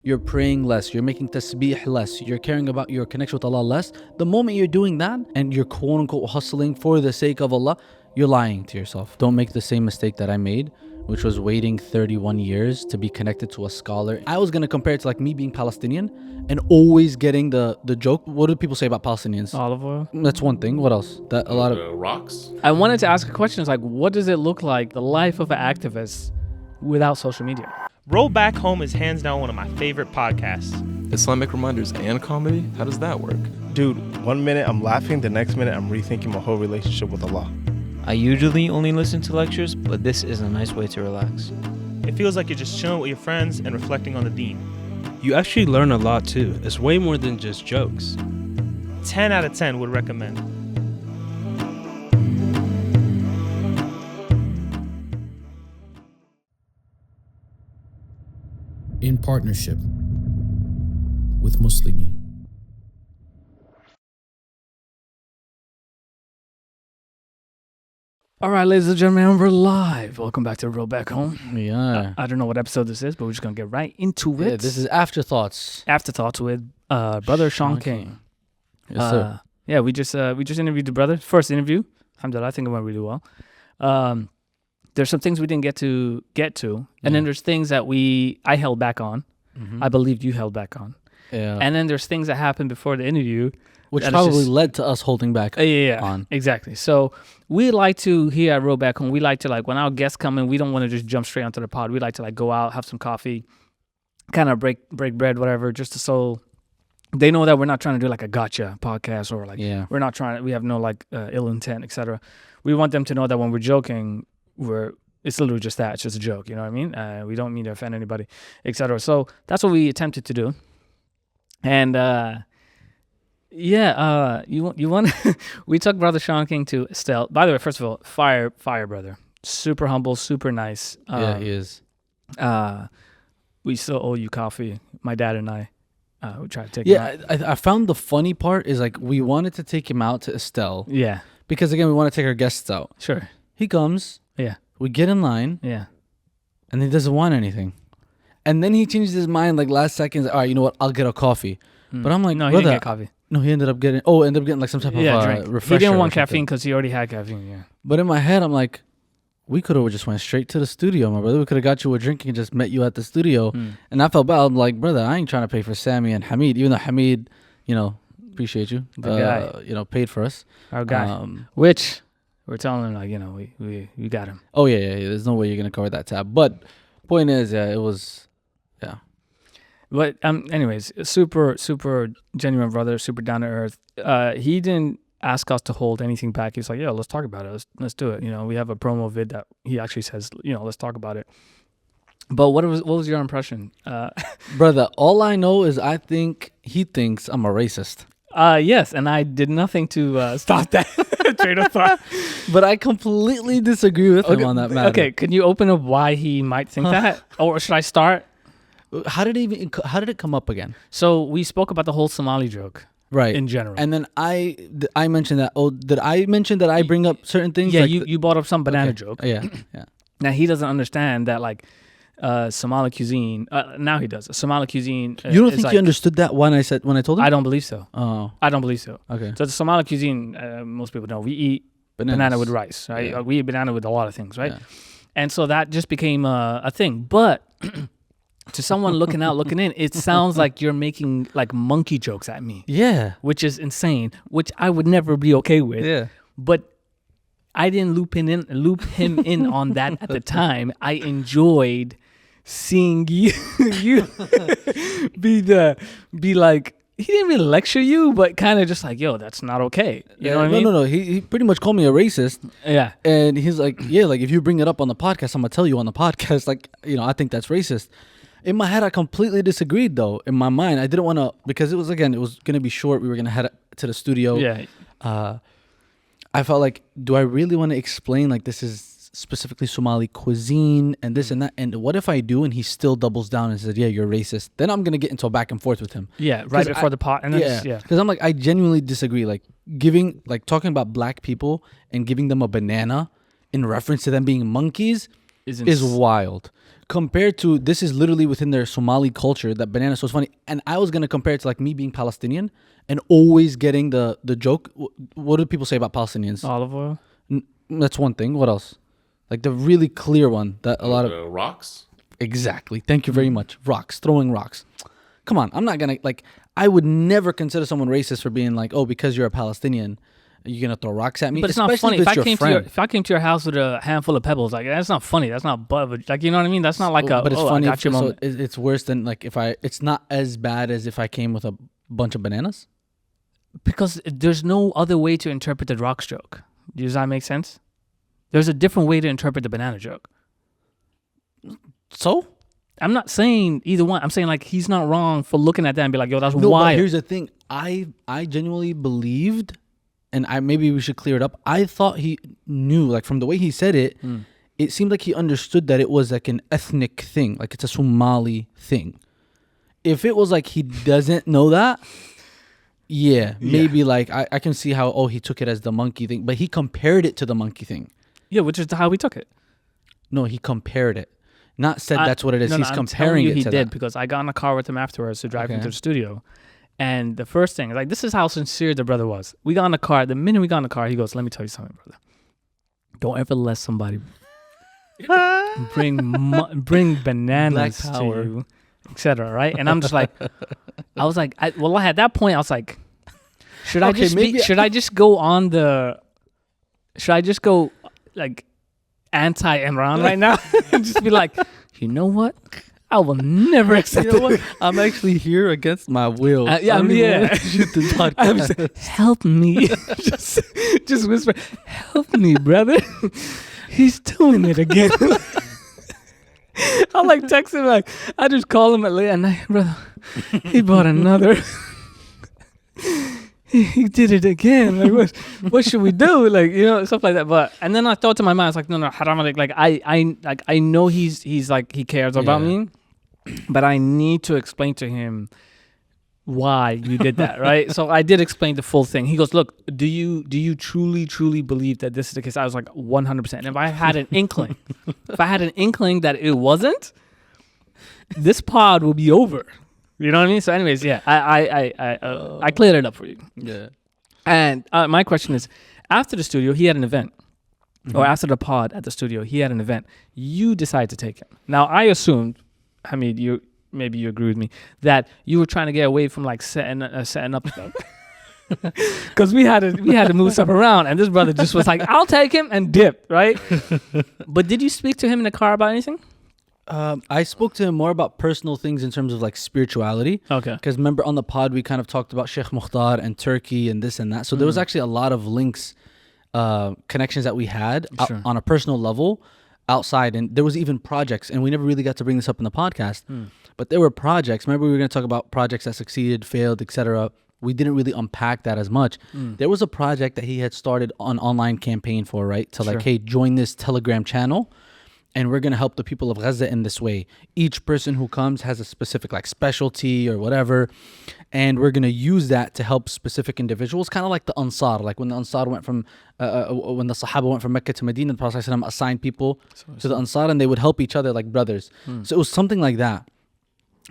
you're praying less, you're making tasbih less, you're caring about your connection with Allah less, the moment you're doing that and you're quote unquote hustling for the sake of Allah, you're lying to yourself. Don't make the same mistake that I made, which was waiting 31 years to be connected to a scholar. I was going to compare it to like me being Palestinian and always getting the joke. What do people say about Palestinians? Olive oil. That's one thing. What else? That a lot of rocks. I wanted to ask a question. It's like, what does it look like, the life of an activist without social media? Roll Back Home is hands down one of my favorite podcasts. Islamic reminders and comedy? How does that work? Dude, 1 minute I'm laughing, the next minute I'm rethinking my whole relationship with Allah. I usually only listen to lectures, but this is a nice way to relax. It feels like you're just chilling with your friends and reflecting on the Deen. You actually learn a lot too. It's way more than just jokes. 10 out of 10 would recommend. In partnership with Muslimi. All right, ladies and gentlemen, we're live. Welcome back to Roll Back Home. yeah. I don't know what episode this is, but we're just going to get right into it. Yeah, this is Afterthoughts. Afterthoughts with brother Shaun King. Yes, sir. Yeah, we just interviewed the brother. First interview. Alhamdulillah, I think it went really well. There's some things we didn't get to, and then there's things that I held back on. Mm-hmm. I believed you held back on. Yeah. And then there's things that happened before the interview. Which that probably just, led to us holding back on. Exactly. So we like to, here at Roll Back Home, we like to like, when our guests come in, we don't want to just jump straight onto the pod. We like to like go out, have some coffee, kind of break bread, whatever, just so they know that we're not trying to do like a gotcha podcast or like, we're not trying to, we have no like ill intent, etc. We want them to know that when we're joking, it's literally just that. It's just a joke. You know what I mean? We don't mean to offend anybody, etc. So that's what we attempted to do. And, you want we took brother Shaun King to Estelle. By the way, first of all, fire brother, super humble, super nice. Yeah, he is. We still owe you coffee. My dad and I, we tried to take him out. I found the funny part is like we wanted to take him out to Estelle. Yeah, because again we want to take our guests out. Sure. He comes. Yeah. We get in line. Yeah. And he doesn't want anything, and then he changes his mind like last second. All right, you know what? I'll get a coffee. But I'm like, no, he didn't get coffee. No, he ended up getting like some type of drink. refresher. He didn't want caffeine because he already had caffeine. Yeah. But in my head, I'm like, we could have just went straight to the studio, my brother. We could have got you a drink and just met you at the studio. And I felt bad. I'm like, brother, I ain't trying to pay for Sammy and Hamid, even though Hamid, appreciate you, guy. paid for us. Our guy, which we're telling him like, we got him. Oh yeah. There's no way you're gonna cover that tab. But point is, it was. But anyways, super, super genuine brother, super down to earth. He didn't ask us to hold anything back. He's like, yeah, let's talk about it. Let's do it. We have a promo vid that he actually says, let's talk about it. But what was your impression? Brother, all I know is I think he thinks I'm a racist. Yes, and I did nothing to stop that train of thought. But I completely disagree with him on that matter. Okay, can you open up why he might think that? Or should I start? How did it come up again? So we spoke about the whole Somali joke, right? In general, and then I mentioned that. Oh, did I mention that I bring up certain things? Yeah, you brought up some banana joke. Yeah. Now he doesn't understand that like Somali cuisine. Now he does. Somali cuisine. You don't think he understood that when I told him? I don't believe so. Oh, I don't believe so. Okay. So the Somali cuisine, most people know, we eat banana with rice, right? Yeah. We eat banana with a lot of things, right? Yeah. And so that just became a thing, but. To someone looking in, it sounds like you're making like monkey jokes at me. Yeah. Which is insane, which I would never be okay with. Yeah. But I didn't loop him in on that at the time. I enjoyed seeing you be like, he didn't really lecture you, but kind of just like, yo, that's not okay. You know what I mean? No. He pretty much called me a racist. Yeah. And he's like, yeah, like if you bring it up on the podcast, I'm going to tell you on the podcast, like, I think that's racist. In my head, I completely disagreed, though. In my mind, I didn't want to, because it was going to be short. We were going to head to the studio. Yeah. I felt like, do I really want to explain, like, this is specifically Somali cuisine and this and that? And what if I do and he still doubles down and says, yeah, you're racist? Then I'm going to get into a back and forth with him. Yeah, right before the pot. And Because I'm like, I genuinely disagree. Like, talking about black people and giving them a banana in reference to them being monkeys is wild. compared to, this is literally within their Somali culture, that banana is so funny. And I was going to compare it to like me being Palestinian and always getting the joke. What do people say about Palestinians? Olive oil. That's one thing. What else? Like the really clear one that a lot of... rocks. Exactly. Thank you very much. Rocks. Throwing rocks. Come on. I'm not going to, like, I would never consider someone racist for being like, oh, because you're a Palestinian, you're going to throw rocks at me. But it's not Especially funny. if If I came to your house with a handful of pebbles, like, that's not funny. That's not like, you know what I mean? That's not like a, but it's oh, funny. I got you moment. So it's worse than like it's not as bad as if I came with a bunch of bananas. Because there's no other way to interpret the rocks joke. Does that make sense? There's a different way to interpret the banana joke. So? I'm not saying either one. I'm saying like he's not wrong for looking at that and be like, yo, that's No, but wild. here's the thing. I genuinely believed, and maybe we should clear it up. I thought he knew, like from the way he said it, it seemed like he understood that it was like an ethnic thing, like it's a Somali thing. If it was like he doesn't know that, maybe like I can see how, he took it as the monkey thing, but he compared it to the monkey thing. Yeah, which is how we took it. No, he compared it. Not said that's what it is. No, He's I'm comparing telling you it he to did that. because I got in a car with him afterwards to drive him Okay. to the studio. And the first thing, like, this is how sincere the brother was. We got in the car. The minute we got in the car, he goes, let me tell you something, brother. Don't ever let somebody bring bananas to power. you, etc. Right? And I'm just like, I was like, at that point, I was like, should I just go like anti-Imran right now and just be like, you know what? I will never accept You know what? it. I'm actually here against my will. Yeah, I don't even yeah. wanna shoot this podcast. I'm just, help me. just whisper, help me, brother. He's doing it again. I like text him, like, I just call him at late at night, brother. He bought another. He did it again. Like, what should we do? Like, you know, stuff like that. But and then I thought to my mind, I was like, no, haram. Like I know he's like he cares about me, but I need to explain to him why you did that, right? So I did explain the full thing. He goes, look, do you truly believe that this is the case? I was like 100%. If I had an inkling, that it wasn't, this pod will be over. You know what I mean? So anyways, yeah, I cleared it up for you. Yeah. And my question is, after the studio, he had an event. Or after the pod at the studio, he had an event. You decided to take him. Now, I assumed, Hamid, maybe you agree with me, that you were trying to get away from like setting up stuff. Because we had to move stuff around, and this brother just was like, I'll take him and dip, right? But did you speak to him in the car about anything? I spoke to him more about personal things in terms of like spirituality. Okay. Because remember on the pod, we kind of talked about Sheikh Mukhtar and Turkey and this and that. So there was actually a lot of links, connections that we had on a personal level outside. And there was even projects, and we never really got to bring this up in the podcast, but there were projects. Remember we were going to talk about projects that succeeded, failed, etc. We didn't really unpack that as much. There was a project that he had started an online campaign for, right? To like, hey, join this Telegram channel, and we're going to help the people of Gaza in this way. Each person who comes has a specific like specialty or whatever, and we're going to use that to help specific individuals, kind of like the Ansar. Like when the Ansar went from, when the Sahaba went from Mecca to Medina, the Prophet ﷺ assigned people to the Ansar, and they would help each other like brothers. So it was something like that.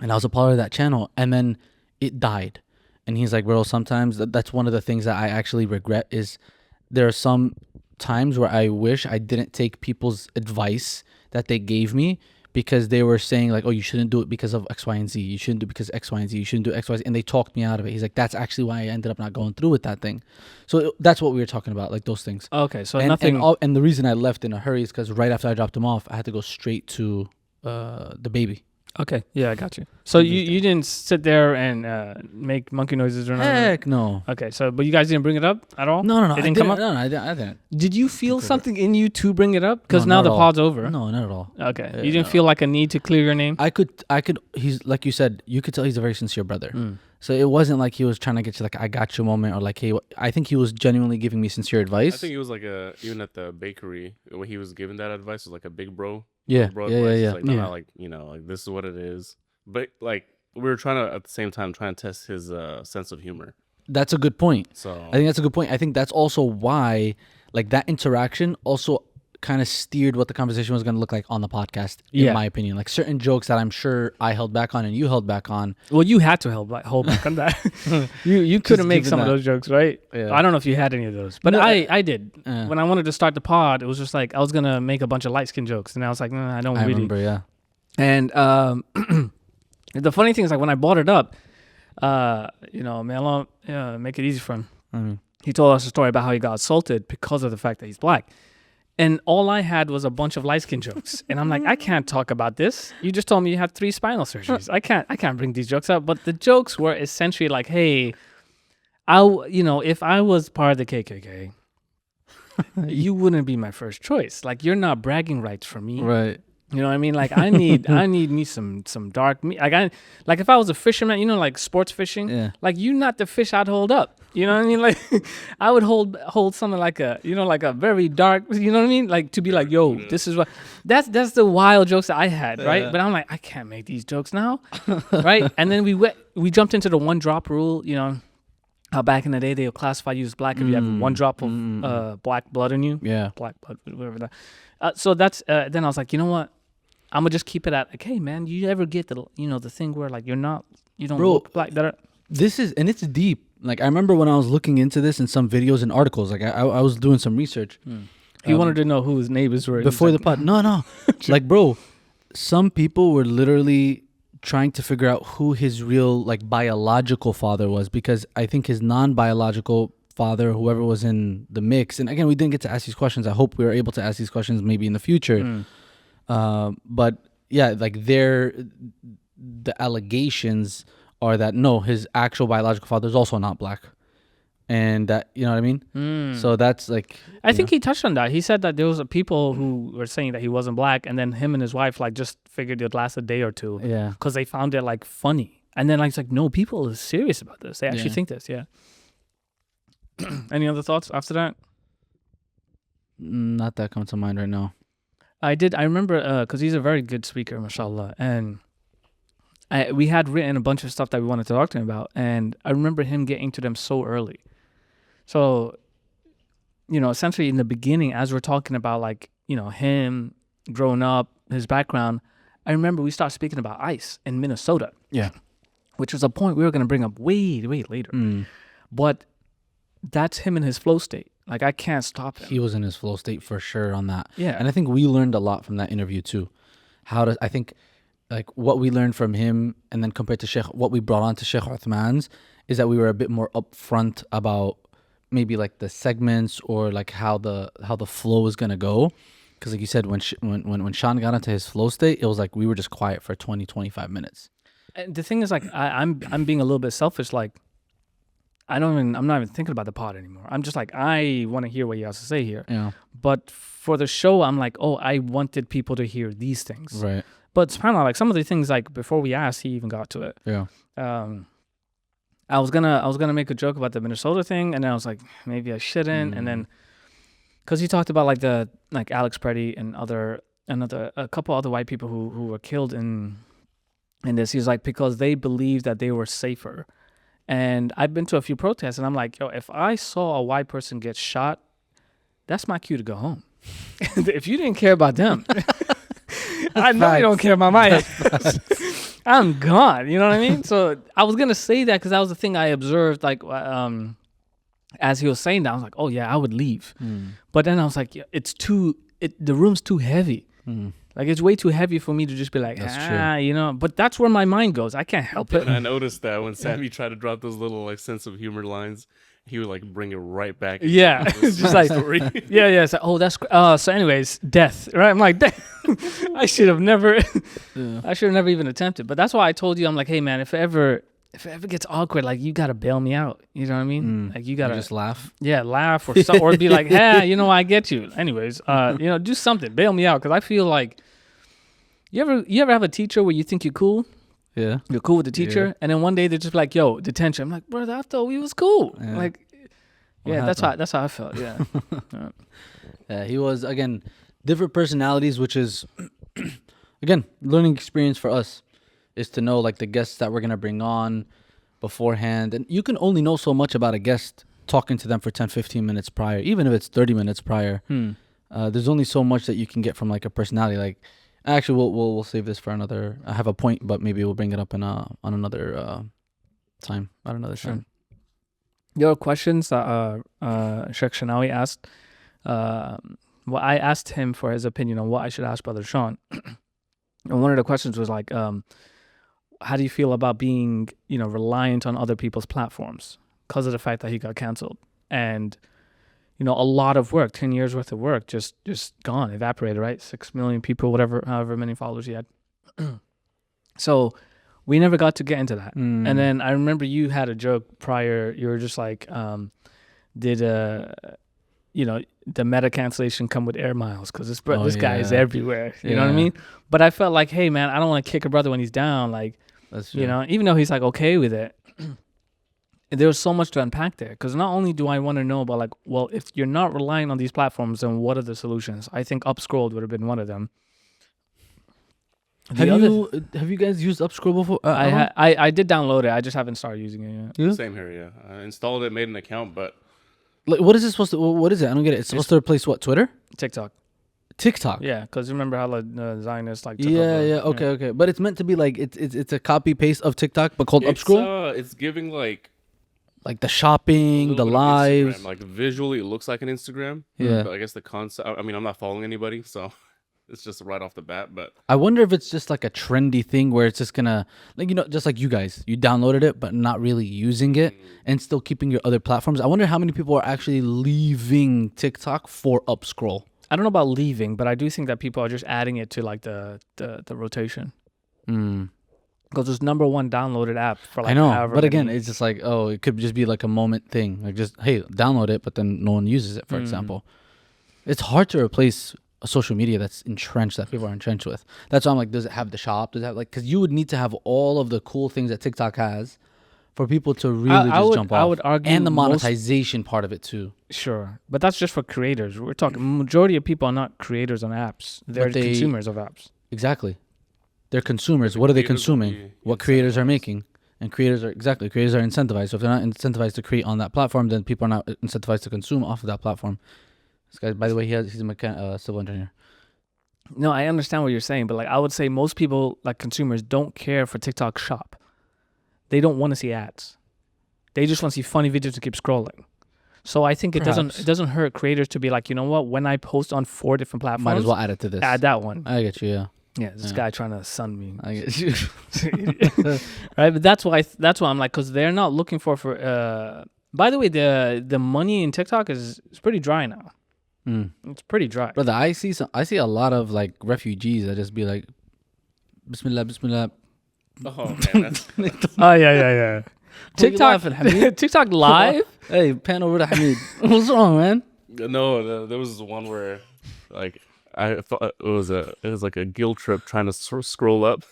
And I was a part of that channel, and then it died. And he's like, bro, sometimes that's one of the things that I actually regret is there are some times where I wish I didn't take people's advice that they gave me, because they were saying like, oh, you shouldn't do it because of X, Y, and Z. You shouldn't do it because of X, Y, and Z. You shouldn't do X, Y, Z. And they talked me out of it. He's like, that's actually why I ended up not going through with that thing. So that's what we were talking about, like those things. Okay, so nothing. And the reason I left in a hurry is because right after I dropped him off, I had to go straight to the baby. Okay, yeah, I got you. So you didn't sit there and make monkey noises or nothing? Heck no. Okay, so but you guys didn't bring it up at all? No. It didn't come up? No, I didn't. Did you feel something in you to bring it up? Because No, now not the at all. pod's over. No, not at all. Okay, Yeah, you didn't no. feel like a need to clear your name? I could. He's like you said. You could tell he's a very sincere brother. So it wasn't like he was trying to get you like I got you moment, or like, hey, I think he was genuinely giving me sincere advice. I think it was like even at the bakery when he was giving that advice, it was like a big bro. Yeah, bro yeah, advice. yeah, It's like, yeah. no, like, you know, like this is what it is. But like we were trying to at the same time trying to test his sense of humor. That's a good point. So I think that's a good point. I think that's also why like that interaction also kind of steered what the conversation was going to look like on the podcast, Yeah. in my opinion. Like certain jokes that I'm sure I held back on and you held back on. Well, you had to hold back on that. you couldn't make given some of that. those jokes, right? Yeah. I don't know if you had any of those, but No, I did. Yeah. When I wanted to start the pod, it was just like I was gonna make a bunch of light skin jokes, and I was like, nah, I don't I really. remember, yeah. And the funny thing is, like when I brought it up, may Allah make it easy for him. Mm-hmm. He told us a story about how he got assaulted because of the fact that he's black. And all I had was a bunch of light skin jokes. And I'm like, I can't talk about this. You just told me you had 3 spinal surgeries. I can't bring these jokes up. But the jokes were essentially like, hey, if I was part of the KKK, you wouldn't be my first choice. Like, you're not bragging rights for me. Right. You know what I mean? Like, I need me some dark meat. Like if I was a fisherman, like sports fishing, Yeah. like you not the fish I'd hold up. You know what I mean? Like I would hold something like a very dark, you know what I mean? Like to be like, yo, this is what that's the wild jokes that I had, right? Yeah. But I'm like, I can't make these jokes now. Right? And then we jumped into the 1 drop rule, how back in the day they'll classify you as black if you have 1 drop of black blood in you. Yeah. Black blood, whatever that. So that's then I was like, you know what? I'm gonna just keep it at like, hey man, you ever get the the thing where like you don't Bro, look black? And it's deep. Like I remember when I was looking into this in some videos and articles, like I was doing some research. He wanted to know who his neighbors were Before the pod. No. Like bro, some people were literally trying to figure out who his real like biological father was, because I think his non-biological father, whoever was in the mix, and again, we didn't get to ask these questions. I hope we were able to ask these questions maybe in the future. But yeah, like the allegations are that no, his actual biological father is also not black, and that, you know what I mean. So that's like, I think he touched on that. He said that there was people who were saying that he wasn't black, and then him and his wife like just figured it'd last a day or two, yeah, because they found it like funny. And then like it's like, no, people are serious about this. They actually Yeah. think this. Yeah. Any other thoughts after that? not that comes to mind right now. I remember because he's a very good speaker, mashallah, and we had written a bunch of stuff that we wanted to talk to him about, and I remember him getting to them so early. So, essentially in the beginning, as we're talking about like, him growing up, his background, I remember we started speaking about ICE in Minnesota. Yeah. Which was a point we were going to bring up way later. But that's him in his flow state. Like, I can't stop him. He was in his flow state for sure on that. Yeah. And I think we learned a lot from that interview too. I think like what we learned from him, and then compared to what we brought on to Sheikh Uthman's, is that we were a bit more upfront about maybe like the segments or like how the flow is going to go. Because like you said, when Shaun got into his flow state, it was like we were just quiet for 20-25 minutes. And the thing is, like, I'm being a little bit selfish. Like, I'm not even thinking about the pod anymore. I'm just like, I want to hear what he has to say here. Yeah. But for the show, I'm like, oh, I wanted people to hear these things. Right. But subhanAllah, like some of the things, like before we asked, he even got to it. Yeah. I was gonna make a joke about the Minnesota thing, and then I was like, maybe I shouldn't. And then, because he talked about like Alex Preddy and a couple other white people who were killed in this. He was like, because they believed that they were safer. And I've been to a few protests, and I'm like, yo, if I saw a white person get shot, that's my cue to go home. If you didn't care about them, I know you don't care about my ass. I'm gone. You know what I mean? So I was gonna say that because that was the thing I observed. Like, as he was saying that, I was like, oh yeah, I would leave. But then I was like, yeah, the room's too heavy. Like, it's way too heavy for me to just be like, true. But that's where my mind goes. I can't help it. And I noticed that when Sammy tried to drop those little like sense of humor lines, he would like bring it right back. Yeah, it's just like, story. yeah. It's like, oh, that's so. Anyways, death, right? I'm like, death. I should have never even attempted. But that's why I told you, I'm like, hey man, if it ever gets awkward, like, you gotta bail me out. You know what I mean? Like, you gotta just laugh. Yeah, laugh or be like, hey, I get you. Anyways, do something, bail me out, because I feel like you ever have a teacher where you think you're cool. Yeah. You're cool with the teacher, and then one day they're just like, yo, detention. I'm like, brother, I thought we was cool. Yeah. Like, What yeah, happened? that's how I felt. Yeah. Yeah, he was, again, different personalities, which is, again, learning experience for us, is to know like the guests that we're going to bring on beforehand. And you can only know so much about a guest talking to them for 10, 15 minutes prior, even if it's 30 minutes prior. There's only so much that you can get from like a personality. Like, actually, we'll save this for another. I have a point, but maybe we'll bring it up on another time. At another time. There are questions that Sheikh Shanawi asked. Well, I asked him for his opinion on what I should ask Brother Shaun. And one of the questions was like, how do you feel about being, reliant on other people's platforms because of the fact that he got canceled? And, a lot of work, 10 years worth of work, just gone, evaporated, right? 6 million people, however many followers he had. So we never got to get into that. And then I remember you had a joke prior. You were just like, did the meta cancellation come with air miles? Because this guy is everywhere. You know what I mean? But I felt like, hey, man, I don't want to kick a brother when he's down. Like, that's true. Even though he's like okay with it. There was so much to unpack there, because not only do I want to know about like, well, if you're not relying on these platforms, then what are the solutions? I think Upscrolled would have been one of them. Have you guys used Upscroll before? I did download it. I just haven't started using it yet. Yeah? Same here, yeah. I installed it, made an account, but Like, what is it supposed to? What is it? I don't get it. It's supposed to replace what? Twitter? TikTok. TikTok. Yeah, because remember how the Zionists like. Took Yeah, over, yeah. Okay. But it's meant to be like it's a copy paste of TikTok, but called Upscroll. It's giving like Like the shopping, the lives. Instagram. Like visually, it looks like an Instagram. Yeah. But I guess the concept. I mean, I'm not following anybody, so it's just right off the bat. But I wonder if it's just like a trendy thing where it's just gonna, like, just like you guys, you downloaded it but not really using it and still keeping your other platforms. I wonder how many people are actually leaving TikTok for Upscroll. I don't know about leaving, but I do think that people are just adding it to like the rotation. Because it's number one downloaded app for like. I know, however but again, many. it's just like, it could just be like a moment thing. Like, just, hey, download it, but then no one uses it, for example. It's hard to replace a social media that's entrenched, that people are entrenched with. That's why I'm like, does it have the shop? Does it have because you would need to have all of the cool things that TikTok has for people to really jump off. I would argue, and the monetization part of it too. Sure, but that's just for creators. We're talking majority of people are not creators on apps. They're consumers of apps. Exactly. They're consumers. What are they consuming? What creators are making. And creators are incentivized. So if they're not incentivized to create on that platform, then people are not incentivized to consume off of that platform. This guy, by the way, he's a civil engineer. No, I understand what you're saying, but like I would say most people, like consumers, don't care for TikTok Shop. They don't want to see ads. They just want to see funny videos to keep scrolling. So I think it doesn't hurt creators to be like, you know what? When I post on 4 different platforms, might as well add it to this. Add that one. I get you. Yeah. Yeah, this guy trying to sun me. I get you. Right, but that's why I'm like, because they're not looking for. By the way, the money in TikTok is pretty dry now. It's pretty dry. Brother, I see a lot of like refugees that just be like, Bismillah, Bismillah. oh man, that's Oh yeah. TikTok, TikTok live. Hey, pan over to Hamid. What's wrong, man? no. There was one where like I thought it was like a guilt trip trying to scroll up.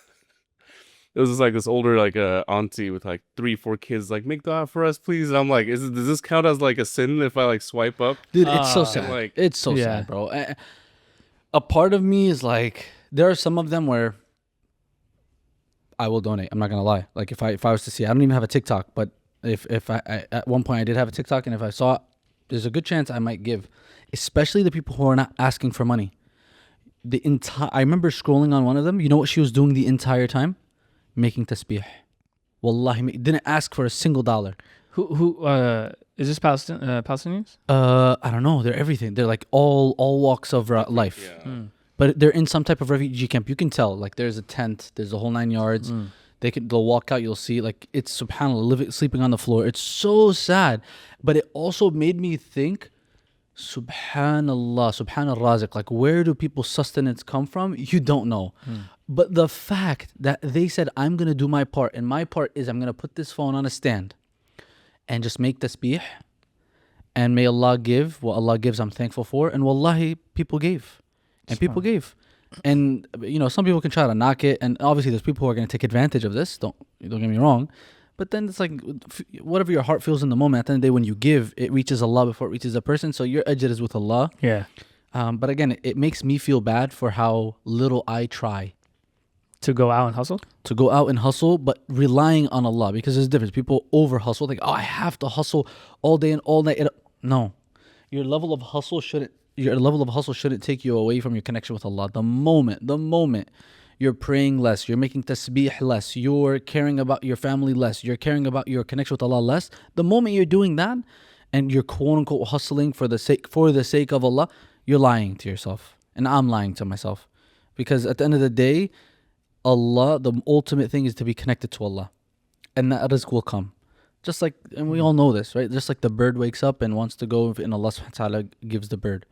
It was just like this older like auntie with like 3-4 kids like, make dua for us please, and I'm like, does this count as like a sin if I like swipe up? Dude, it's so sad. Like, it's so sad, bro. A part of me is like, there are some of them where I will donate. I'm not gonna lie. Like if I was to see, I don't even have a TikTok, but if I at one point I did have a TikTok, and if I saw it, there's a good chance I might give, especially the people who are not asking for money. I remember scrolling on one of them. You know what she was doing the entire time? Making tasbih. Wallahi, didn't ask for a single dollar. Who is this Palestinians? I don't know. They're everything. They're like all walks of life. yeah. But they're in some type of refugee camp. You can tell. Like there's a tent. There's the whole 9 yards. They'll walk out. You'll see. Like it's subhanallah, sleeping on the floor. It's so sad. But it also made me think, subhanallah, subhanal razik. Like where do people's sustenance come from? You don't know. But the fact that they said, I'm gonna do my part, and my part is I'm gonna put this phone on a stand and just make tasbih, and may Allah give what Allah gives. I'm thankful for. And wallahi, people gave. And people gave. And some people can try to knock it, and obviously there's people who are going to take advantage of this, don't get me wrong, but then it's like whatever your heart feels in the moment, at the end of the day when you give, it reaches Allah before it reaches the person, so your ajr is with Allah. But again, it makes me feel bad for how little I try to go out and hustle, but relying on Allah, because there's a difference. People over hustle, like, I have to hustle all day and all night. No, your level of hustle shouldn't your level of hustle shouldn't take you away from your connection with Allah. The moment you're praying less, you're making tasbih less, you're caring about your family less, you're caring about your connection with Allah less, the moment you're doing that and you're quote unquote hustling for the sake of Allah, you're lying to yourself. And I'm lying to myself. Because at the end of the day, Allah, the ultimate thing is to be connected to Allah. And that rizq will come. Just like, and we all know this, right? Just like the bird wakes up and wants to go, and Allah subhanahu wa ta'ala gives the bird.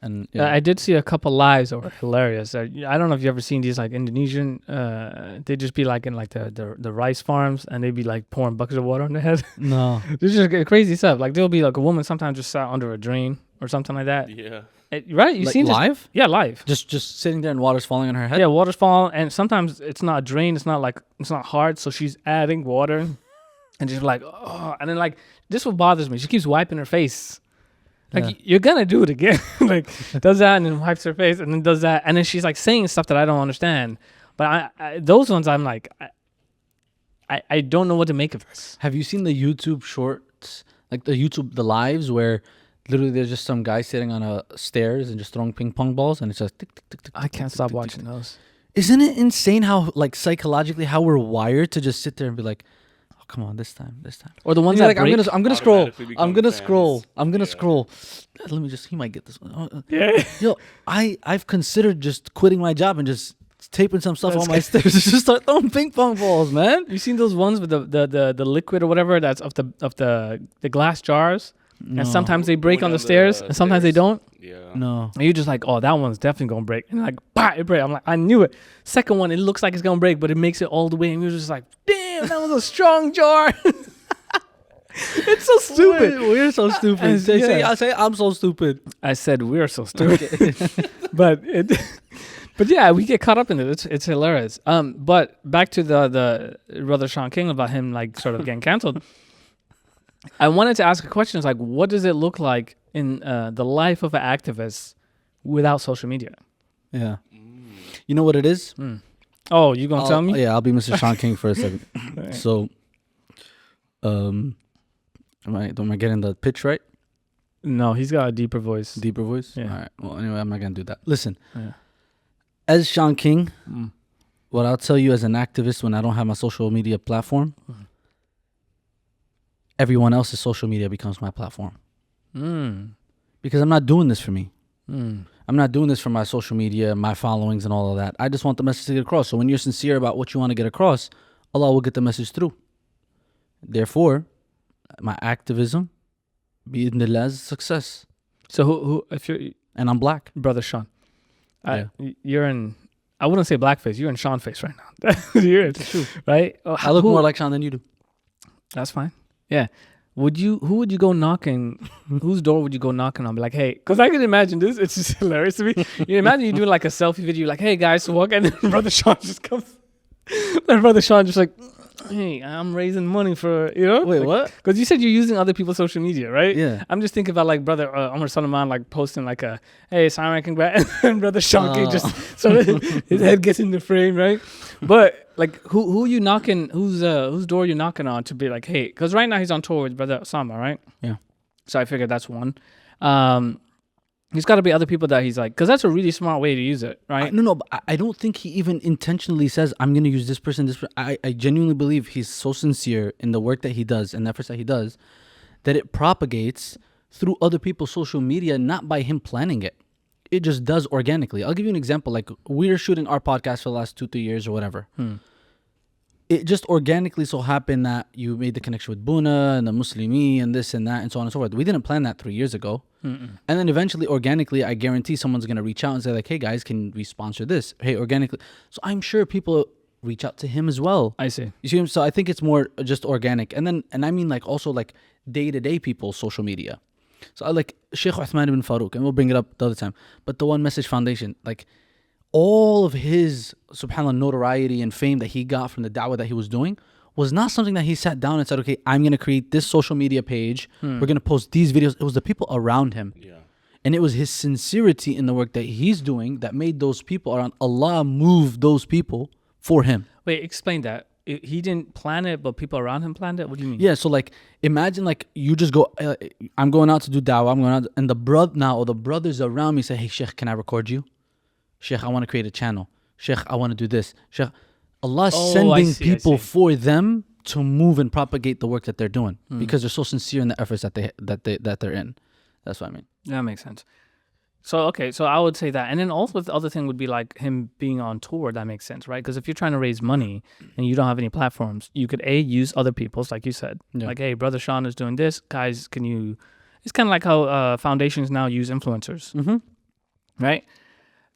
And I did see a couple lives that were hilarious. I don't know if you ever seen these like Indonesian. They just be like in like the rice farms, and they be like pouring buckets of water on their head. no. It's just crazy stuff. Like there'll be like a woman sometimes just sat under a drain or something like that. Yeah. Right? You Like seen this? live? Yeah, live. Just sitting there and water's falling on her head? Yeah, water's falling, and sometimes it's not a drain. It's not hard. So she's adding water, and just like, oh, and then like this what bothers me. She keeps wiping her face. Like Yeah. you're gonna do it again. Like does that and then wipes her face and then does that and then she's like saying stuff that I don't understand. But I those ones I'm like I don't know what to make of this. Have you seen the YouTube shorts, like the lives where literally there's just some guy sitting on a stairs and just throwing ping pong balls and it's just tick, tick, tick, tick, I tick, can't tick, stop tick, watching tick. those. Isn't it insane how like psychologically how we're wired to just sit there and be like, oh come on, this time. Or the ones You're that like, break. I'm gonna scroll. Automatically I'm become gonna fans. scroll. I'm gonna Yeah. scroll. Let me just. He might get this one. Yeah. Yo, I've considered just quitting my job and just taping some stuff on my stairs to just start throwing ping pong balls, man. You seen those ones with the liquid or whatever that's of the glass jars? No. And sometimes they break Going on the down stairs and sometimes they stairs. don't. Yeah. No. And you're just like, oh, that one's definitely gonna break. And like, bah, it break. I'm like, I knew it. Second one, it looks like it's gonna break, but it makes it all the way. And you're just like, damn, that was a strong jar. It's so stupid. We're so stupid. Yeah. I say I'm so stupid. I said we're so stupid. but yeah, we get caught up in it. It's hilarious. But back to the brother Shaun King about him like sort of getting canceled. I wanted to ask a question. It's like, what does it look like in the life of an activist without social media? Yeah. You know what it is? Oh, you gonna tell me? Yeah, I'll be Mr. Shaun King for a second. So, am I getting the pitch right? No, he's got a deeper voice. Deeper voice? Yeah. All right. Well, anyway, I'm not going to do that. Listen, Yeah. as Shaun King, what I'll tell you as an activist when I don't have my social media platform, everyone else's social media becomes my platform. Because I'm not doing this for me. I'm not doing this for my social media, my followings and all of that. I just want the message to get across. So when you're sincere about what you want to get across, Allah will get the message through. Therefore, my activism, bi'idhnillah, is success. So who if you're And I'm black. brother Shaun, Yeah. you're in. I wouldn't say blackface. You're in Shaun face right now. You're in, right? Oh, I look more like Shaun than you do. That's fine. Yeah. Who would you go knocking? Whose door would you go knocking on? Be like, hey, because I can imagine this. It's just hilarious to me. You imagine you doing like a selfie video, like, hey guys, so walk, and then brother Shaun just comes. Then brother Shaun just like, hey, I'm raising money for, you know. Wait, what? Because you said you're using other people's social media, right? Yeah. I'm just thinking about like brother Omar Salman like posting like a, hey, Simon, congrats, and brother Shaun King just sort of his head gets in the frame, right? But like, who you knocking? Whose door you knocking on to be like, hey? Because right now he's on tour with brother Osama, right? Yeah. So I figured that's one. He's got to be other people that he's like, because that's a really smart way to use it, right? No, but I don't think he even intentionally says, I'm going to use this person, I genuinely believe he's so sincere in the work that he does and the efforts that he does that it propagates through other people's social media, not by him planning it. It just does organically. I'll give you an example. Like, we're shooting our podcast for the last 2-3 years or whatever. It just organically so happened that you made the connection with Buna and the Muslimi and this and that and so on and so forth. We didn't plan that 3 years ago. And then eventually, organically, I guarantee someone's going to reach out and say like, hey guys, can we sponsor this? Hey, organically. So I'm sure people reach out to him as well. I see. You see him? So I think it's more just organic. And I mean like also like day-to-day people's social media. So I like Sheikh Uthman ibn Farouk, and we'll bring it up the other time. But the One Message Foundation, like all of his, subhanAllah, notoriety and fame that he got from the da'wah that he was doing was not something that he sat down and said, okay, I'm going to create this social media page. We're going to post these videos. It was the people around him. Yeah. And it was his sincerity in the work that he's doing that made those people around Allah move those people for him. Wait, explain that. he didn't plan it, but people around him planned it. What do you mean? Yeah, so like imagine like you just go. I'm going out to do dawah. I'm going out, and the brothers around me say, "Hey, Sheikh, can I record you? Sheikh, I want to create a channel. Sheikh, I want to do this. Sheikh, Allah's Oh, I sending see, I people see. for them to move and propagate the work that they're doing because they're so sincere in the efforts that they're in. That's what I mean. That makes sense. So okay, so I would say that, and then also the other thing would be like him being on tour. That makes sense, right? Because if you're trying to raise money and you don't have any platforms, you could use other people's, like you said, Yeah. like, hey, brother Shaun is doing this, guys. Can you? It's kind of like how foundations now use influencers, right?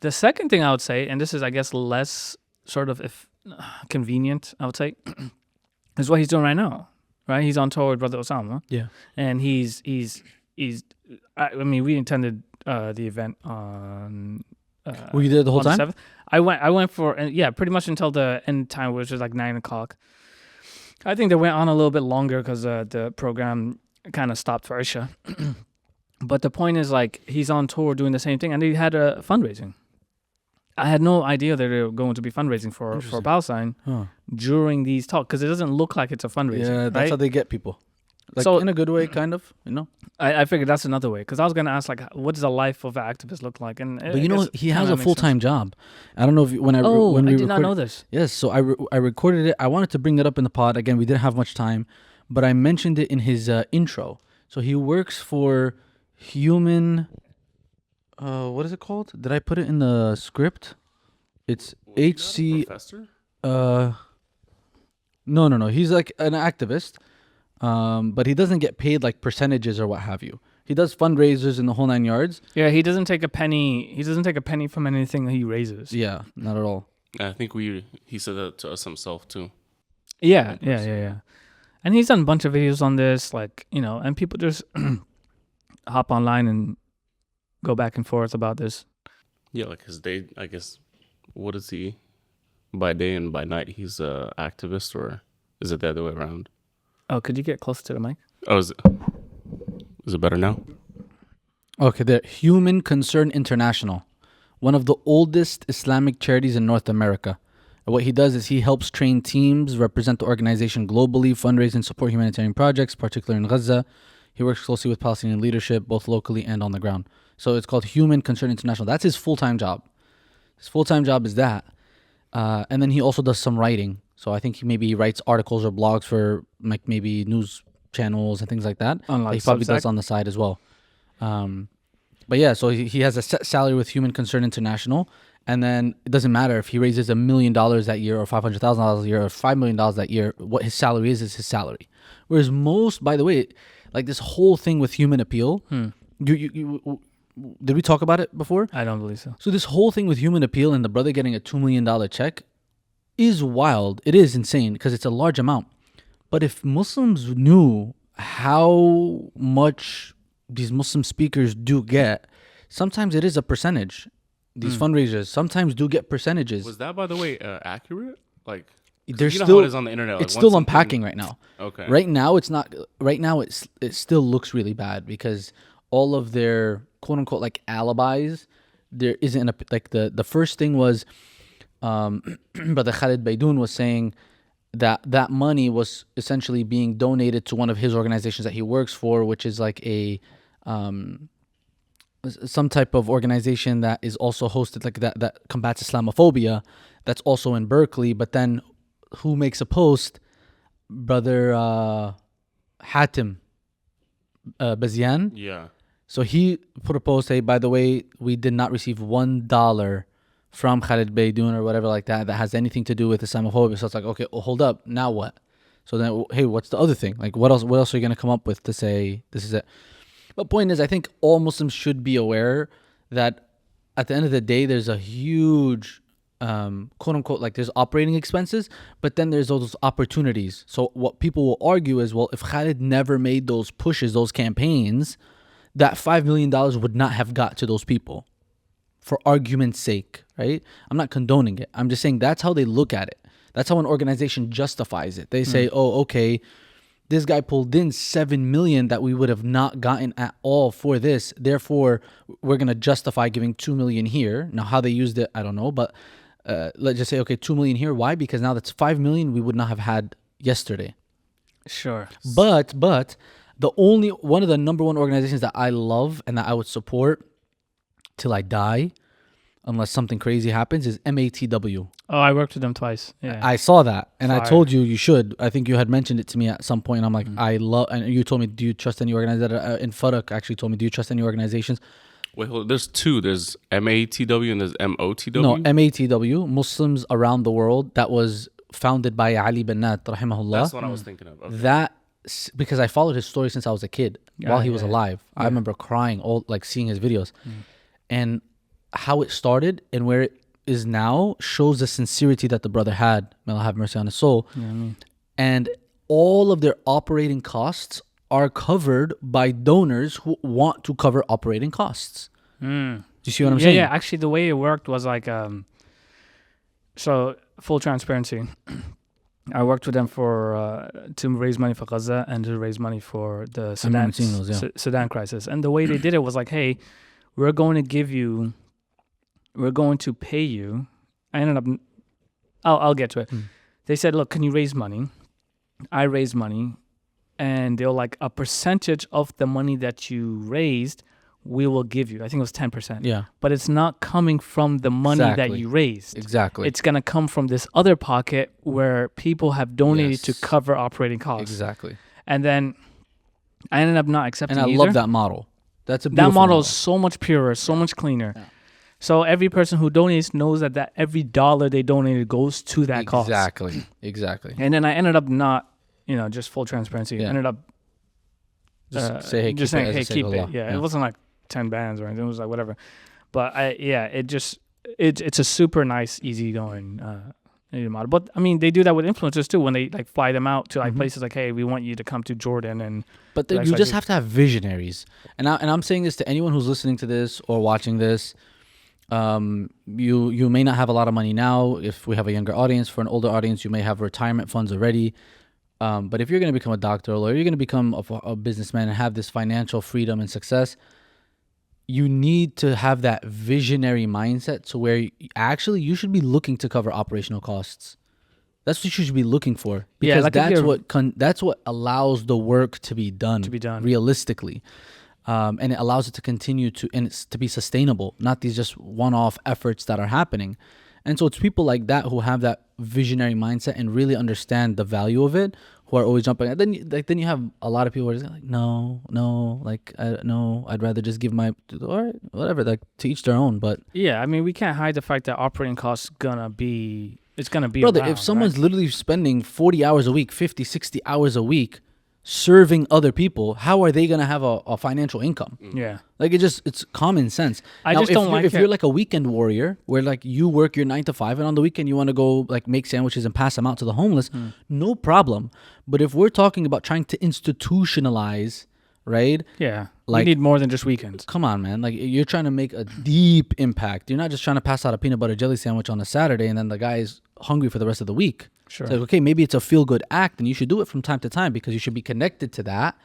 The second thing I would say, and this is, I guess, less sort of convenient, I would say, is what he's doing right now, right? He's on tour with brother Osama, Yeah. and he's. I mean, we intended the event on. Were you there the whole on time? 7th. I went for pretty much until the end time, which was like 9:00. I think they went on a little bit longer because the program kind of stopped for Isha. But the point is, like, he's on tour doing the same thing, and he had a fundraising. I had no idea that they were going to be fundraising for Palestine during these talks, because it doesn't look like it's a fundraising. Yeah, that's right? how they get people. Like So- in a good way, kind of. You know. I figured that's another way, because I was going to ask, like, what does the life of an activist look like? And But you know, he has a full-time job. I don't know if when Oh, we I did not recorded- know this. Yes, so I recorded it. I wanted to bring that up in the pod. Again, we didn't have much time, but I mentioned it in his intro. So he works for Human. What is it called? Did I put it in the script? It's HC. Professor? No. He's like an activist, but he doesn't get paid like percentages or what have you. He does fundraisers in the whole 9 yards. Yeah, he doesn't take a penny. He doesn't take a penny from anything that he raises. Yeah, not at all. I think he said that to us himself too. Yeah. And he's done a bunch of videos on this, like, you know, and people just hop online and go back and forth about this. Yeah, like his day, I guess. What is he? By day and by night, he's a activist, or is it the other way around? Oh, could you get closer to the mic? Oh, is it better now? Okay, the Human Concern International, one of the oldest Islamic charities in North America. And what he does is he helps train teams, represent the organization globally, fundraise and support humanitarian projects, particularly in Gaza. He works closely with Palestinian leadership, both locally and on the ground. So it's called Human Concern International. That's his full-time job. His full-time job is that. And then he also does some writing. So I think he writes articles or blogs for like maybe news channels and things like that. On, like, He probably Substack? does on the side as well. But yeah, so he has a set salary with Human Concern International. And then it doesn't matter if he raises $1 million that year or $500,000 a year or $5 million that year. What his salary is his salary. Whereas most, by the way, like this whole thing with Human Appeal, you did we talk about it before? I don't believe so. So this whole thing with Human Appeal and the brother getting a $2 million check is wild. It is insane because it's a large amount. But if Muslims knew how much these Muslim speakers do get, sometimes it is a percentage. These fundraisers sometimes do get percentages. Was that, by the way, accurate? Like, 'cause There's you know still how it is on the internet. it's like, still once something- unpacking right now. Okay. Right now it's not. Right now it still looks really bad because all of their quote unquote like alibis, there isn't a like the first thing was, Brother Khalid Baidoun was saying that money was essentially being donated to one of his organizations that he works for, which is like a some type of organization that is also hosted like that combats Islamophobia, that's also in Berkeley. But then who makes a post? Brother Hatim Bazian. Yeah. So he put a post, hey, by the way, we did not receive $1 from Khalid Baidoun or whatever like that has anything to do with Islamophobia. So it's like, okay, well, hold up, now what? So then, hey, what's the other thing? Like, what else are you going to come up with to say this is it? But point is, I think all Muslims should be aware that at the end of the day, there's a huge, quote unquote, like there's operating expenses, but then there's those opportunities. So what people will argue is, well, if Khalid never made those pushes, those campaigns, that $5 million would not have got to those people, for argument's sake, right? I'm not condoning it. I'm just saying that's how they look at it. That's how an organization justifies it. They say, oh, okay, this guy pulled in 7 million that we would have not gotten at all for this. Therefore, we're going to justify giving 2 million here. Now, how they used it, I don't know. But let's just say, okay, 2 million here. Why? Because now that's 5 million we would not have had yesterday. Sure. But the only one of the number one organizations that I love and that I would support till I die, unless something crazy happens, is MATW. Oh, I worked with them twice. Yeah. I saw that and I Fire. told you should. I think you had mentioned it to me at some point. And I'm like, I love, and you told me, do you trust any organization? In Farak actually told me, do you trust any organizations? Wait, hold on. There's two. There's MATW and there's MOTW. No, MATW, Muslims Around the World, that was founded by Ali bin Nat, rahimahullah. That's what I was thinking of. Okay. That, because I followed his story since I was a kid, while he was alive. I Yeah. remember crying, like seeing his videos. And how it started and where it is now shows the sincerity that the brother had. May Allah have mercy on his soul. And all of their operating costs are covered by donors who want to cover operating costs. Do you see what I'm saying? Yeah. Actually, the way it worked was like, so full transparency. I worked with them for to raise money for Gaza and to raise money for the remember seeing those, yeah. Sudan crisis. And the way they did it was like, hey, we're going to pay you. I ended up, I'll get to it. They said, look, can you raise money? I raised money. And they're like, a percentage of the money that you raised, we will give you. I think it was 10%. Yeah. But it's not coming from the money that Exactly. you raised. Exactly. It's going to come from this other pocket where people have donated to Yes. cover operating costs. Exactly. And then I ended up not accepting And I either. love that model. That's a That beautiful model is so much purer, so much cleaner. Yeah. So every person who donates knows that every dollar they donated goes to that cause. Exactly. And then I ended up not, just full transparency. Yeah. I ended up Just say, hey, just keep saying, it as hey, a sake keep of it. Allah. Yeah, it wasn't like 10 bands or anything. It was like whatever. But it's a super nice, easygoing model. But I mean, they do that with influencers too when they like fly them out to like places like, hey, we want you to come to Jordan and. But That's you like just it. have to have visionaries. And I'm saying this to anyone who's listening to this or watching this. You may not have a lot of money now. If we have a younger audience, for an older audience, you may have retirement funds already. But if you're going to become a doctor or you're going to become a businessman and have this financial freedom and success, you need to have that visionary mindset to where you should be looking to cover operational costs. That's what you should be looking for, Yeah, because like if that's what allows the work to be done realistically, and it allows it to continue to be sustainable, not these just one-off efforts that are happening. And so it's people like that who have that visionary mindset and really understand the value of it, who are always jumping. And then you have a lot of people who are just like, no, I'd rather just give all right, whatever, like to each their own. But Yeah, I mean, we can't hide the fact that operating costs gonna be brother, around, if someone's right? literally spending 40 hours a week, 50, 60 hours a week serving other people, how are they going to have a financial income? Yeah. Like it's common sense. I Now, just if don't you're, like if you're like a weekend warrior where like you work your 9 to 5 and on the weekend you want to go like make sandwiches and pass them out to the homeless, no problem. But if we're talking about trying to institutionalize, right? Yeah. Like- we need more than just weekends. Come on, man. Like you're trying to make a deep impact. You're not just trying to pass out a peanut butter jelly sandwich on a Saturday and then the guy is hungry for the rest of the week. Sure. It's like, okay, maybe it's a feel-good act and you should do it from time to time because you should be connected to that.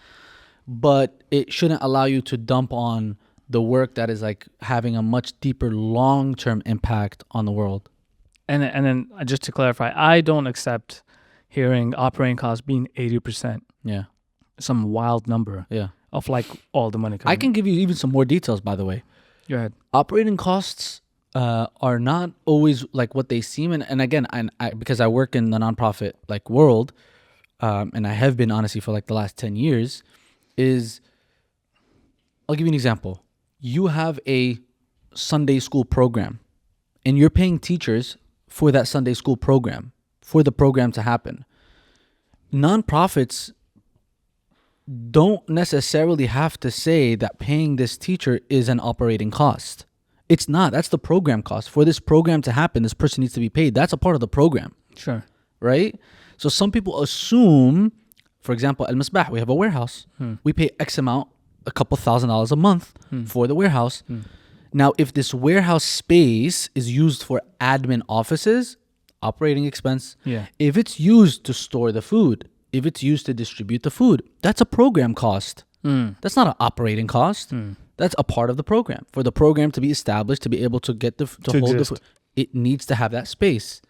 But it shouldn't allow you to dump on the work that is like having a much deeper long-term impact on the world. And then just to clarify, I don't accept hearing operating costs being 80%, Yeah. some wild number Yeah. of like all the money coming. I can give you even some more details, by the way. Go ahead. Operating costs are not always like what they seem. And again, I because I work in the nonprofit like world, and I have been honestly for like the last 10 years, I'll give you an example. You have a Sunday school program and you're paying teachers for that Sunday school program, for the program to happen. Nonprofits don't necessarily have to say that paying this teacher is an operating cost. It's not. That's the program cost. For this program to happen, this person needs to be paid. That's a part of the program, Sure. right? So some people assume, for example, Al Misbah, we have a warehouse. We pay X amount, a couple $1,000s a month for the warehouse. Now, if this warehouse space is used for admin offices, operating expense. Yeah. If it's used to store the food, if it's used to distribute the food, that's a program cost. That's not an operating cost. That's a part of the program for the program to be established, to be able to get hold the exist. food. it needs to have that space.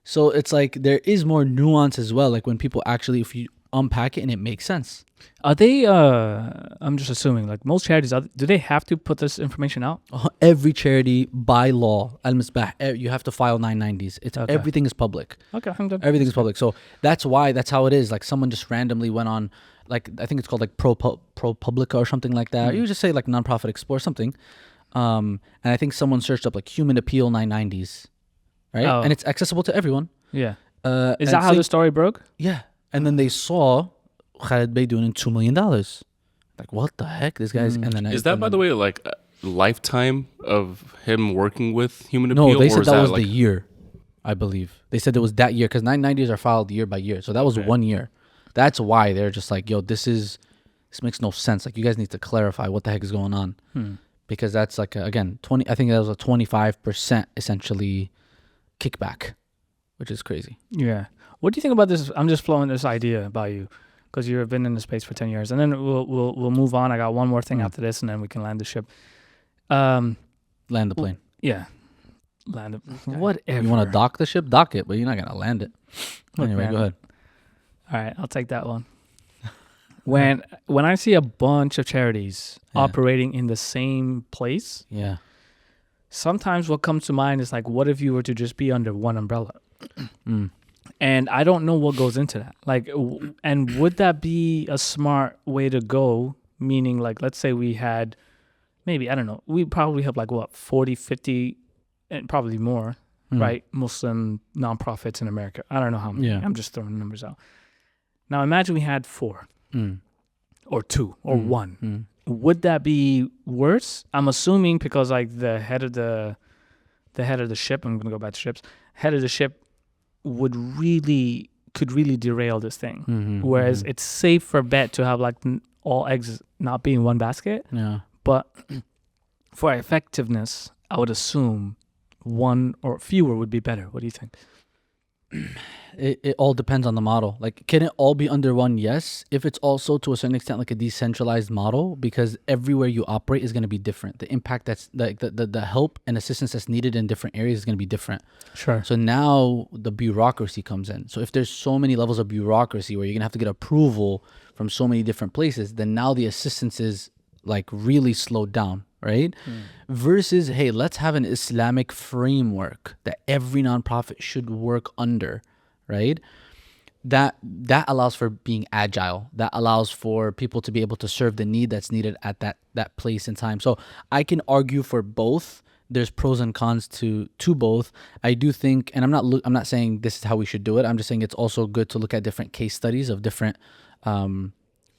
So it's like there is more nuance as well. Like when people actually, if you unpack it and it makes sense. Are they? I'm just assuming. Like most charities, do they have to put this information out? Every charity by law, Al-Misbah, you have to file 990s. It's Okay. everything is public. Okay, I'm done. Everything is public. So that's how it is. Like someone just randomly went on, like I think it's called like ProPublica or something like that. You just say like Nonprofit Explore something. And I think someone searched up like Human Appeal 990s, right? Oh. And it's accessible to everyone. Yeah. Is and that how the story broke? Yeah. And then they saw Khaled Bey doing $2 million. Like, what the heck? This guy's. And then Is that, by the way, like a lifetime of him working with Human No, Appeal? they or said is that was like, the year, I believe. They said it was that year because 990s are filed year by year. So that was 1 year. That's why they're just like, yo, this makes no sense. Like, you guys need to clarify what the heck is going on. Because that's like, again, 20. I think that was a 25% essentially kickback, which is crazy. Yeah. What do you think about this? I'm just flowing this idea by you because you've been in the space for 10 years. And then we'll move on. I got one more thing after this, and then we can land the ship. Land the plane. Yeah. Land it. Whatever. You want to dock the ship? Dock it, but you're not going to land it. Look, Anyway, man. go ahead. All right, I'll take that one. When I see a bunch of charities operating in the same place, Yeah. sometimes what comes to mind is like, what if you were to just be under one umbrella? And I don't know what goes into that. Like, and would that be a smart way to go? Meaning, like, let's say we had maybe, I don't know, we probably have like what, 40, 50, and probably more, right? Muslim nonprofits in America. I don't know how many. Yeah. I'm just throwing numbers out. Now imagine we had 4 or 2 or 1. Would that be worse? I'm assuming because like the head of the ship, I'm gonna go back to ships, head of the ship could really derail this thing. Whereas it's safer bet to have like all eggs not be in one basket. Yeah. But for effectiveness, I would assume one or fewer would be better. What do you think? It all depends on the model. Like, can it all be under one? Yes. If it's also to a certain extent like a decentralized model, because everywhere you operate is going to be different. The impact that's like the help and assistance that's needed in different areas is going to be different. Sure. So now the bureaucracy comes in. So if there's so many levels of bureaucracy where you're going to have to get approval from so many different places, then now the assistance is like really slowed down, right? Versus, hey, let's have an Islamic framework that every nonprofit should work under, right? That allows for being agile. That allows for people to be able to serve the need that's needed at that place and time. So I can argue for both. There's pros and cons to both. I do think, and I'm not saying this is how we should do it. I'm just saying it's also good to look at different case studies of different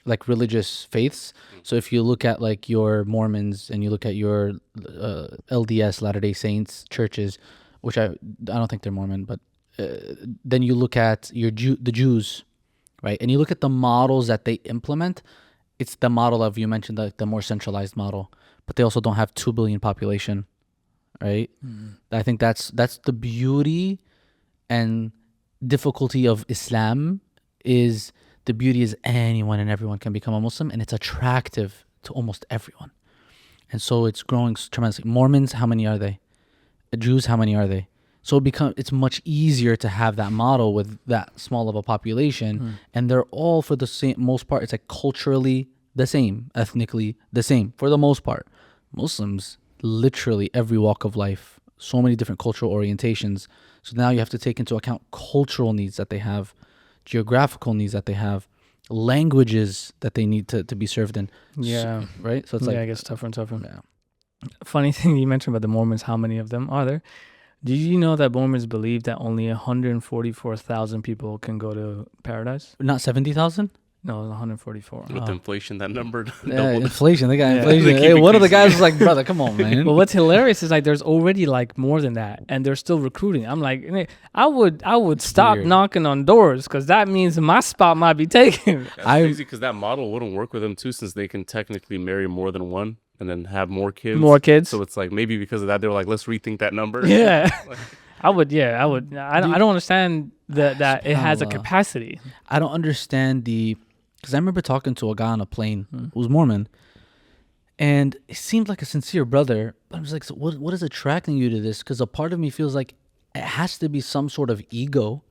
like religious faiths. So if you look at like your Mormons and you look at your LDS, Latter-day Saints churches, which I don't think they're Mormon, but then you look at the Jews, right? And you look at the models that they implement. It's the model of, you mentioned the more centralized model, but they also don't have 2 billion population, right? I think that's the beauty and difficulty of Islam. Is the beauty is anyone and everyone can become a Muslim, and it's attractive to almost everyone. And so it's growing tremendously. Mormons, how many are they? Jews, how many are they? So it's much easier to have that model with that small of a population, and they're all for the same most part. It's like culturally the same, ethnically the same for the most part. Muslims, literally every walk of life, so many different cultural orientations. So now you have to take into account cultural needs that they have, geographical needs that they have, languages that they need to be served in. Yeah. So, right? So it's like, it gets tougher and tougher. yeah. Funny thing you mentioned about the Mormons, how many of them are there? Did you know that Mormons believe that only 144,000 people can go to paradise? Not 70,000? No, 144. With inflation, that number Yeah, doubled. inflation. They got Yeah. inflation. They keep Hey, one of the increasing. guys was like, brother, come on, man. Well, what's hilarious is like there's already like more than that, and they're still recruiting. I'm like, I would stop weird. knocking on doors because that means my spot might be taken. That's crazy because that model wouldn't work with them too, since they can technically marry more than one and then have more kids. More kids. So it's like maybe because of that, they were like, let's rethink that number. Yeah. I would. I don't understand that it has a SubhanAllah. capacity. I don't understand because I remember talking to a guy on a plane who was Mormon, And it seemed like a sincere brother, but I was like, so what is attracting you to this? Because a part of me feels like it has to be some sort of ego,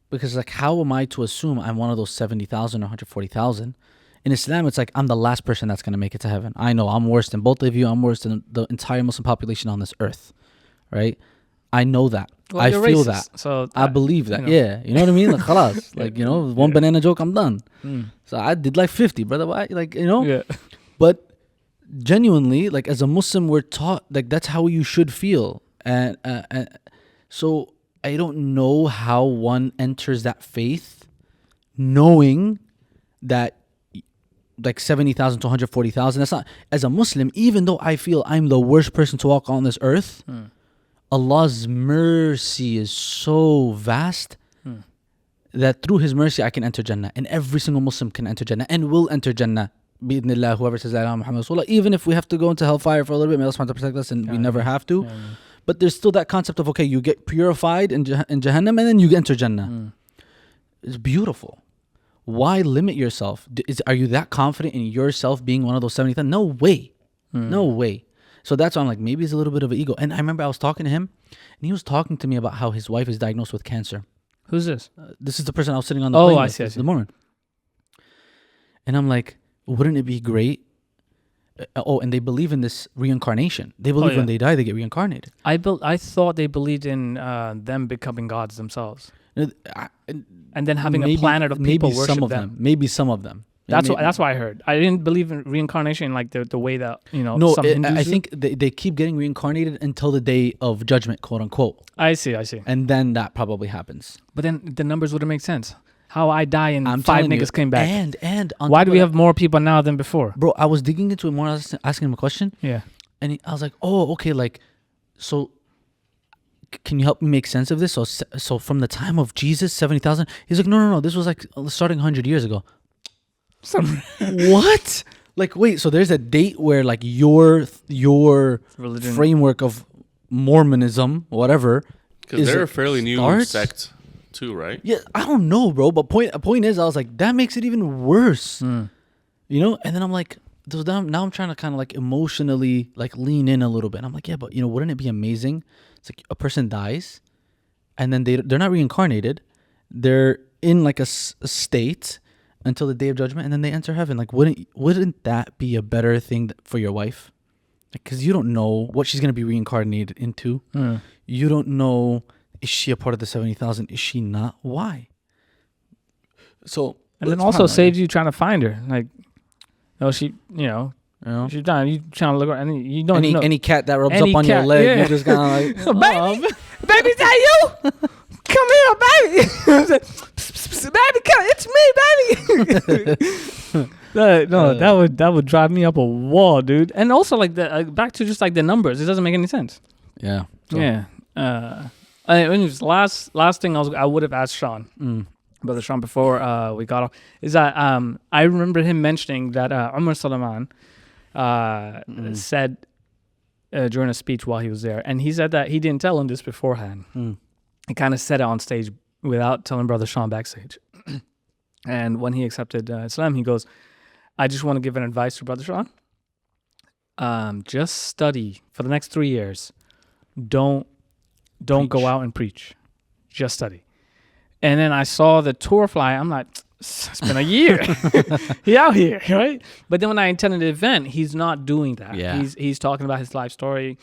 because like, how am I to assume I'm one of those 70,000 or 140,000? In Islam, it's like I'm the last person that's going to make it to heaven. I know I'm worse than both of you. I'm worse than the entire Muslim population on this earth, right? I know that. Well, I you're feel racist, that. so I believe that. you know. Yeah, you know what I mean? Like, khalas. Like, you know, one banana joke, I'm done. Mm. So I did like 50, brother. Why? Like, you know? Yeah. But genuinely, like as a Muslim, we're taught like that's how you should feel, and so I don't know how one enters that faith, knowing that like 70,000 to 140,000. That's not, as a Muslim. Even though I feel I'm the worst person to walk on this earth, Allah's mercy is so vast that through His mercy I can enter Jannah, and every single Muslim can enter Jannah and will enter Jannah. Bi'idhnillah, whoever says La ilaha Muhammad Rasulullah, even if we have to go into hellfire for a little bit, may Allah subhanahu wa ta'ala protect us, and we never have to. But there's still that concept of, okay, you get purified in Jahannam and then you enter Jannah. It's beautiful. Why limit yourself? Are you that confident in yourself being one of those 70,000? No way. No way. So that's why I'm like, maybe it's a little bit of an ego. And I remember I was talking to him, and he was talking to me about how his wife is diagnosed with cancer. Who's this? This is the person I was sitting on the plane with. I see. This Mormon. And I'm like, wouldn't it be great? And they believe in this reincarnation. They believe when they die, they get reincarnated. I thought they believed in them becoming gods themselves, and then having a planet of people maybe worship some of them. Maybe some of them. That's what I heard. I didn't believe in reincarnation like the way that, you know. No, some Hindus I do. think they keep getting reincarnated until the day of judgment, quote unquote. I see. And then that probably happens. But then the numbers wouldn't make sense. How I die and I'm 5 telling you, niggas came back. And on Why top do of we that- have more people now than before? Bro, I was digging into it more. I was asking him a question. Yeah. And I was like, oh, okay, like, so can you help me make sense of this? So from the time of Jesus, 70,000? He's like, no. This was like starting 100 years ago. What? Like, wait, so there's a date where like your Religion. framework of Mormonism, whatever. Because they're a fairly new starts? sect too, right? Yeah, I don't know, bro. But point is, I was like, that makes it even worse. You know? And then I'm like, now I'm trying to kind of like emotionally like lean in a little bit. I'm like, yeah, but you know, wouldn't it be amazing? It's like a person dies, and then they're not reincarnated. They're in like a state until the day of judgment, and then they enter heaven. Like, wouldn't that be a better thing for your wife? Because you don't know what she's gonna be reincarnated into. You don't know, is she a part of the 70,000? Is she not? Why? So, And then also saves you trying to find her. Like, no, she, you know, she's done. You trying to look around, and you don't know. any cat that rubs Any up on your cat, leg, yeah. you're just kind of like, Baby, baby, is that you? Come here, baby. Baby, come, it's me, baby. That would drive me up a wall, dude. And also, like, back to just like the numbers, it doesn't make any sense. yeah. So, Yeah. Anyways, last thing I would have asked Shaun, Brother Shaun, before we got off, is that I remember him mentioning that Umar Salman said during a speech while he was there, and he said that he didn't tell him this beforehand. He kind of said it on stage without telling Brother Shaun backstage. And when he accepted Islam, he goes, I just want to give an advice to Brother Shaun. Just study for the next 3 years. Don't go out and preach. Just study. And then I saw the tour fly. I'm like, it's been a year. He out here, right? But then when I attended the event, he's not doing that. Yeah. He's talking about his life story.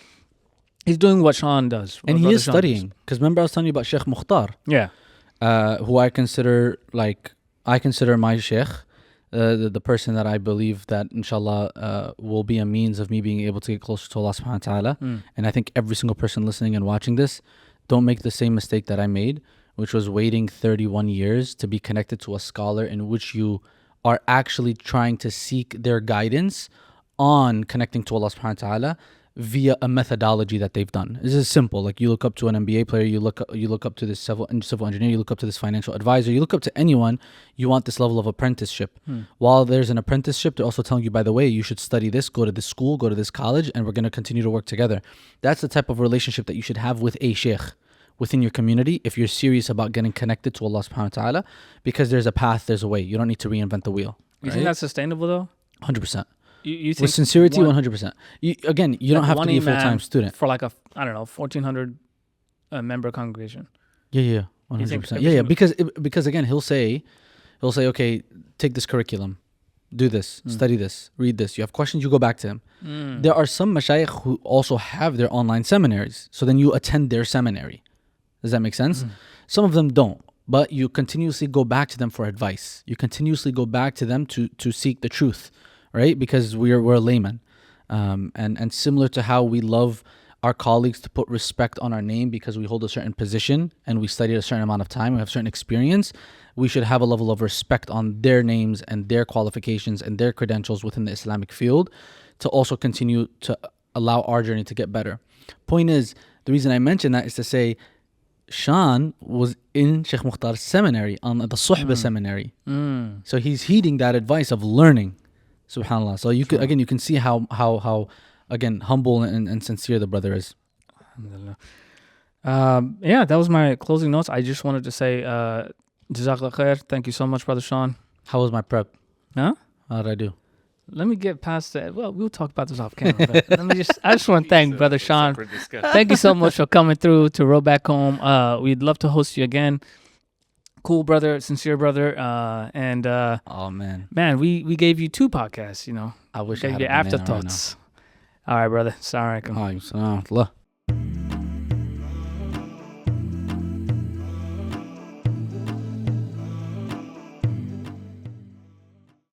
He's doing what Shaun does. And he Brother is Shaun studying. Because remember I was telling you about Sheikh Mukhtar, does. Yeah. who I consider my Sheikh, the person that I believe that inshallah will be a means of me being able to get closer to Allah subhanahu wa ta'ala. And I think every single person listening and watching this, don't make the same mistake that I made, which was waiting 31 years to be connected to a scholar in which you are actually trying to seek their guidance on connecting to Allah subhanahu wa ta'ala via a methodology that they've done. This is simple. Like, you look up to an MBA player, you look up to this civil engineer, you look up to this financial advisor, you look up to anyone, you want this level of apprenticeship. While there's an apprenticeship, they're also telling you, by the way, you should study this, go to this school, go to this college, and we're going to continue to work together. That's the type of relationship that you should have with a sheikh within your community if you're serious about getting connected to Allah subhanahu wa ta'ala, because there's a path, there's a way. You don't need to reinvent the wheel. You think that's sustainable though? 100%. You think With sincerity, one- 100%. Again, you don't like have to one be a full imam time student. for like a, I don't know, 1,400 member congregation. Yeah, You think 100%. every Yeah, single- because again, he'll say, okay, take this curriculum, do this, study this, read this. You have questions, you go back to him. There are some mashayikh who also have their online seminaries. So then you attend their seminary. Does that make sense? Some of them don't, but you continuously go back to them for advice. You continuously go back to them to seek the truth, right? Because we're laymen. And similar to how we love our colleagues to put respect on our name because we hold a certain position and we studied a certain amount of time, we have certain experience, we should have a level of respect on their names and their qualifications and their credentials within the Islamic field to also continue to allow our journey to get better. Point is, the reason I mention that is to say, Shaun was in Sheikh Mukhtar's seminary, on the Suhbah seminary. So he's heeding that advice of learning. Subhanallah. So you can see how again, humble and sincere the brother is. Alhamdulillah. Yeah, that was my closing notes. I just wanted to say, Jazakallah khair. Thank you so much, Brother Shaun. How was my prep? Huh? How did I do? Let me get past that. Well, we'll talk about this off camera. But I just want to thank Brother Shaun. Thank you so much for coming through to Row Back Home. We'd love to host you again. Cool brother, sincere brother. Oh man, we gave you 2 podcasts, you know. I wish I Gave had you a banana right now. afterthoughts. All right, brother. Assalamu alaikum. Alaikum salam wa rahmatullah.